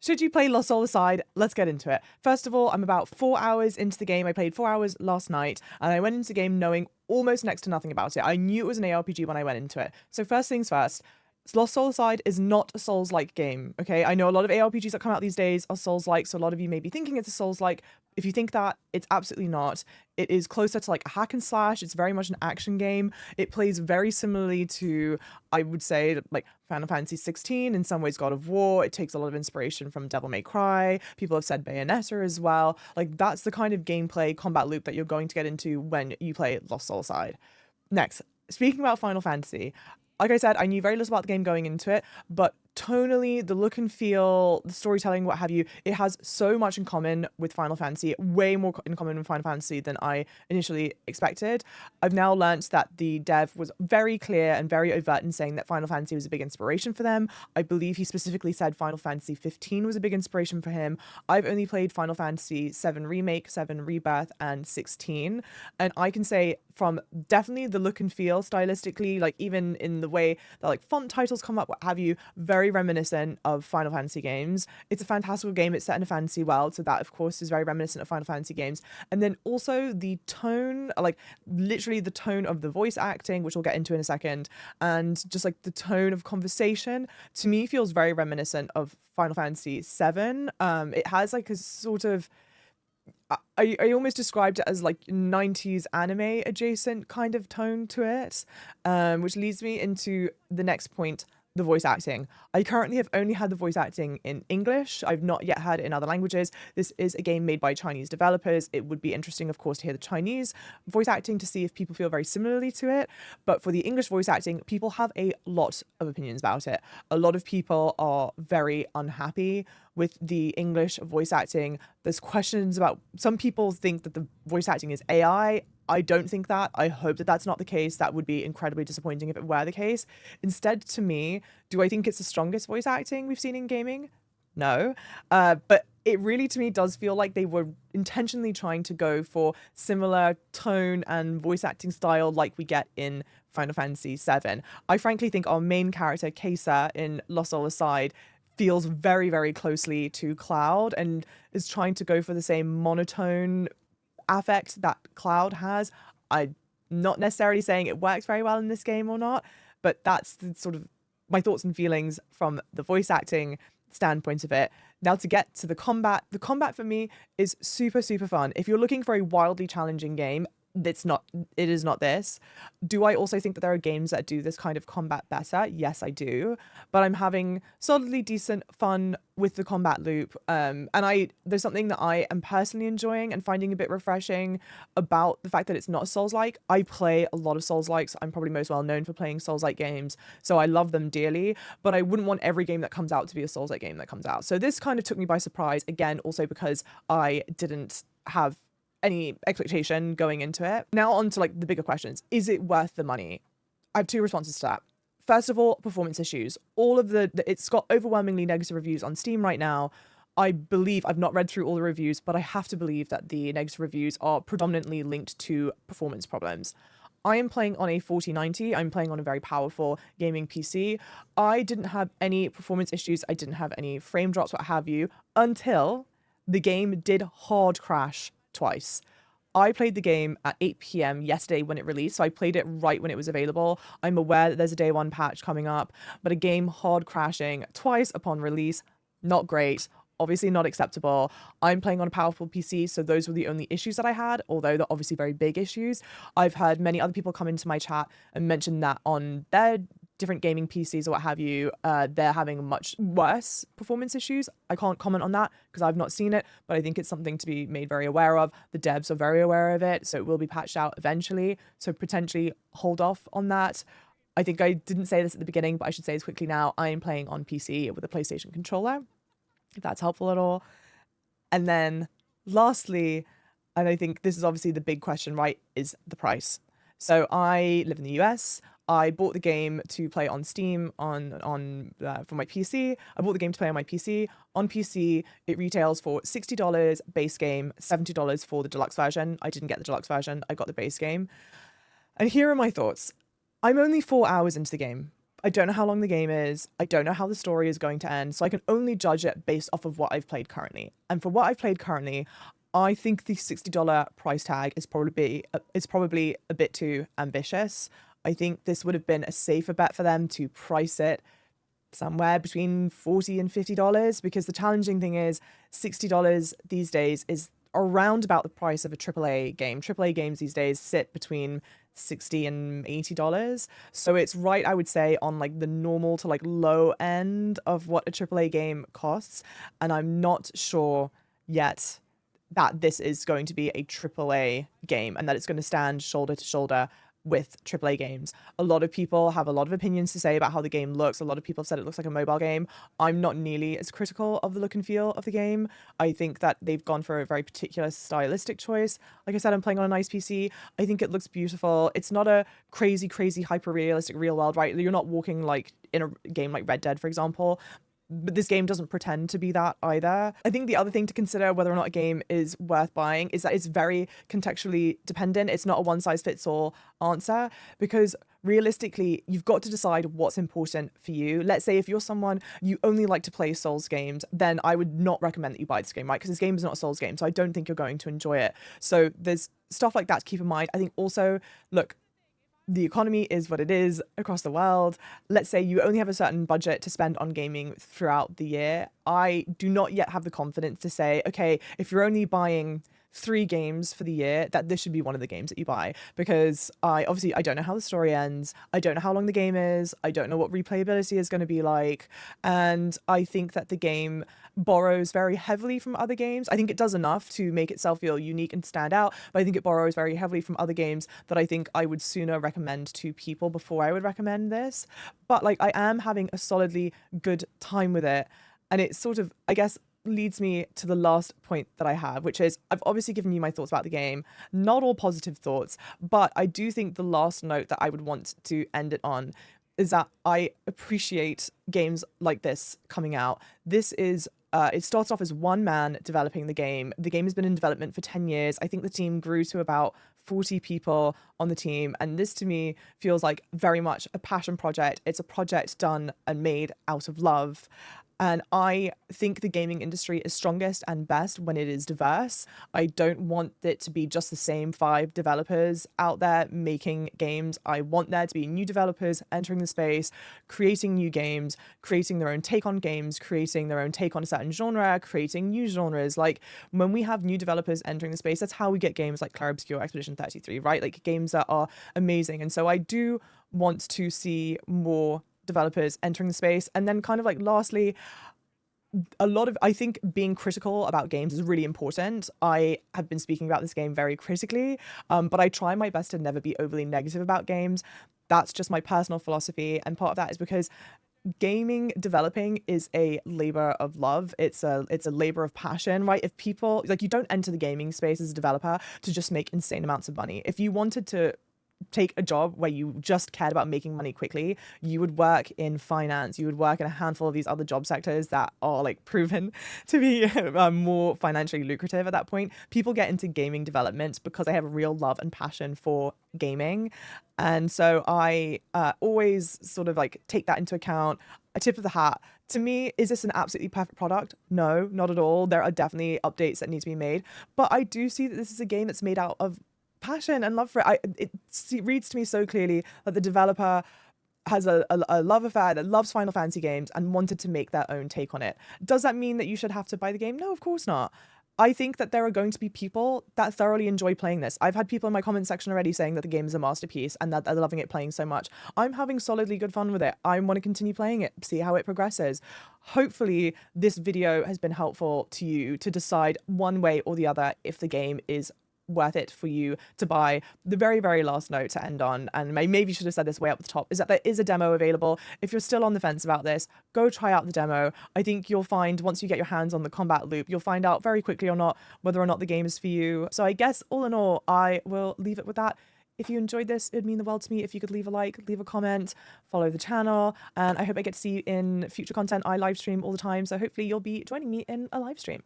Should you play Lost Soul Aside? Let's get into it. First of all, I'm about 4 hours into the game. I played 4 hours last night, and I went into the game knowing almost next to nothing about it. I knew it was an ARPG when I went into it. So first things first, Lost Soul Aside is not a Souls-like game, okay? I know a lot of ARPGs that come out these days are Souls-like, so a lot of you may be thinking it's a Souls-like. If you think that, it's absolutely not. It is closer to like a hack and slash. It's very much an action game. It plays very similarly to, I would say, like Final Fantasy 16, in some ways God of War. It takes a lot of inspiration from Devil May Cry. People have said Bayonetta as well. Like, that's the kind of gameplay combat loop that you're going to get into when you play Lost Soul Aside. Next, speaking about Final Fantasy, like I said, I knew very little about the game going into it, but tonally, the look and feel, the storytelling, what have you, it has so much in common with Final Fantasy, way more in common with Final Fantasy than I initially expected. I've now learnt that the dev was very clear and very overt in saying that Final Fantasy was a big inspiration for them. I believe he specifically said Final Fantasy 15 was a big inspiration for him. I've only played Final Fantasy 7 Remake, 7 Rebirth, and 16, and I can say from definitely the look and feel stylistically, like even in the way that like font titles come up, what have you, very reminiscent of Final Fantasy games. It's a fantastical game. It's set in a fantasy world, so that of course is very reminiscent of Final Fantasy games. And then also the tone, like literally the tone of the voice acting, which we'll get into in a second, and just like the tone of conversation, to me feels very reminiscent of Final Fantasy 7. It has like a sort of, I almost described it as like 90s anime adjacent kind of tone to it, which leads me into the next point, the voice acting. I currently have only had the voice acting in English. I've not yet had it in other languages. This is a game made by Chinese developers. It would be interesting, of course, to hear the Chinese voice acting to see if people feel very similarly to it. But for the English voice acting, people have a lot of opinions about it. A lot of people are very unhappy with the English voice acting. There's questions about, some people think that the voice acting is AI. I don't think that. I hope that that's not the case. That would be incredibly disappointing if it were the case. Instead, to me, do I think it's the strongest voice acting we've seen in gaming? No. But it really, to me, does feel like they were intentionally trying to go for similar tone and voice acting style like we get in Final Fantasy VII. I frankly think our main character, Kaser, in Lost Soul Aside, feels very, very closely to Cloud and is trying to go for the same monotone affect that Cloud has. I'm not necessarily saying it works very well in this game or not, but that's the sort of my thoughts and feelings from the voice acting standpoint of it. Now to get to the combat for me is super, super fun. If you're looking for a wildly challenging game, it is not this. Do I also think that there are games that do this kind of combat better? Yes, I do. But I'm having solidly decent fun with the combat loop. And there's something that I am personally enjoying and finding a bit refreshing about the fact that it's not Souls-like. I play a lot of Souls-likes. I'm probably most well known for playing Souls-like games, so I love them dearly. But I wouldn't want every game that comes out to be a Souls-like game that comes out. So this kind of took me by surprise, again, also because I didn't have any expectation going into it. Now on to like the bigger questions. Is it worth the money? I have two responses to that. First of all, performance issues. All of it's got overwhelmingly negative reviews on Steam right now. I believe, I've not read through all the reviews, but I have to believe that the negative reviews are predominantly linked to performance problems. I am playing on a 4090. I'm playing on a very powerful gaming PC. I didn't have any performance issues. I didn't have any frame drops, what have you, until the game did hard crash twice. I played the game at 8 p.m. yesterday when it released, so I played it right when it was available. I'm aware that there's a day one patch coming up, but a game hard crashing twice upon release, not great. Obviously not acceptable. I'm playing on a powerful PC, so those were the only issues that I had, although they're obviously very big issues. I've heard many other people come into my chat and mention that on their different gaming PCs or what have you, they're having much worse performance issues. I can't comment on that because I've not seen it, but I think it's something to be made very aware of. The devs are very aware of it, so it will be patched out eventually. So potentially hold off on that. I think I didn't say this at the beginning, but I should say this quickly now. I am playing on PC with a PlayStation controller, if that's helpful at all. And then lastly, and I think this is obviously the big question, right, is the price. So I live in the US. I bought the game to play on Steam for my PC. I bought the game to play on my PC. On PC, it retails for $60 base game, $70 for the deluxe version. I didn't get the deluxe version. I got the base game. And here are my thoughts. I'm only 4 hours into the game. I don't know how long the game is. I don't know how the story is going to end. So I can only judge it based off of what I've played currently. And for what I've played currently, I think the $60 price tag is probably a bit too ambitious. I think this would have been a safer bet for them to price it somewhere between $40 and $50, because the challenging thing is $60 these days is around about the price of a AAA game. AAA games these days sit between $60 and $80. So it's right, I would say, on like the normal to like low end of what a AAA game costs. And I'm not sure yet that this is going to be a AAA game and that it's going to stand shoulder to shoulder with AAA games. A lot of people have a lot of opinions to say about how the game looks. A lot of people have said it looks like a mobile game. I'm not nearly as critical of the look and feel of the game. I think that they've gone for a very particular stylistic choice. Like I said, I'm playing on a nice PC. I think it looks beautiful. It's not a crazy, hyper realistic real world, right? You're not walking like in a game like Red Dead, for example. But this game doesn't pretend to be that either. I think the other thing to consider whether or not a game is worth buying is that it's very contextually dependent. It's not a one size fits all answer, because realistically, you've got to decide what's important for you. Let's say if you're someone, you only like to play Souls games, then I would not recommend that you buy this game, right? Because this game is not a Souls game, so I don't think you're going to enjoy it. So there's stuff like that to keep in mind. I think also, look, the economy is what it is across the world. Let's say you only have a certain budget to spend on gaming throughout the year. I do not yet have the confidence to say, okay, if you're only buying 3 games for the year, that this should be one of the games that you buy, because I don't know how the story ends. I don't know how long the game is. I don't know what replayability is going to be like. And I think that the game borrows very heavily from other games. I think it does enough to make itself feel unique and stand out, but I think it borrows very heavily from other games that I think I would sooner recommend to people before I would recommend this. But like, I am having a solidly good time with it. And it sort of, I guess, leads me to the last point that I have, which is I've obviously given you my thoughts about the game, not all positive thoughts, but I do think the last note that I would want to end it on is that I appreciate games like this coming out. This is it starts off as one man developing the game. The game has been in development for 10 years. I think the team grew to about 40 people on the team. And this to me feels like very much a passion project. It's a project done and made out of love. And I think the gaming industry is strongest and best when it is diverse. I don't want it to be just the same 5 developers out there making games. I want there to be new developers entering the space, creating new games, creating their own take on games, creating their own take on a certain genre, creating new genres. Like, when we have new developers entering the space, that's how we get games like Clair Obscur, Expedition 33, right? Like, games that are amazing. And so I do want to see more developers entering the space. And then kind of like lastly, I think being critical about games is really important. I have been speaking about this game very critically, but I try my best to never be overly negative about games. That's just my personal philosophy. And part of that is because gaming developing is a labor of love. It's a labor of passion, right? If people, like, you don't enter the gaming space as a developer to just make insane amounts of money. If you wanted to take a job where you just cared about making money quickly, you would work in finance, you would work in a handful of these other job sectors that are like proven to be more financially lucrative at that point. People get into gaming development because they have a real love and passion for gaming. And so I always sort of like take that into account. A tip of the hat. To me, is this an absolutely perfect product? No, not at all. There are definitely updates that need to be made. But I do see that this is a game that's made out of passion and love for it. It reads to me so clearly that the developer has a love affair, that loves Final Fantasy games and wanted to make their own take on it. Does that mean that you should have to buy the game? No, of course not. I think that there are going to be people that thoroughly enjoy playing this. I've had people in my comment section already saying that the game is a masterpiece and that they're loving it playing so much. I'm having solidly good fun with it. I want to continue playing it, see how it progresses. Hopefully this video has been helpful to you to decide one way or the other if the game is worth it for you to buy. The very, very last note to end on, and I maybe should have said this way up the top, is that there is a demo available. If you're still on the fence about this, go try out the demo. I think you'll find once you get your hands on the combat loop, you'll find out very quickly or not whether or not the game is for you. So I guess all in all, I will leave it with that. If you enjoyed this, it'd mean the world to me if you could leave a like, leave a comment, follow the channel, and I hope I get to see you in future content. I live stream all the time, so hopefully you'll be joining me in a live stream.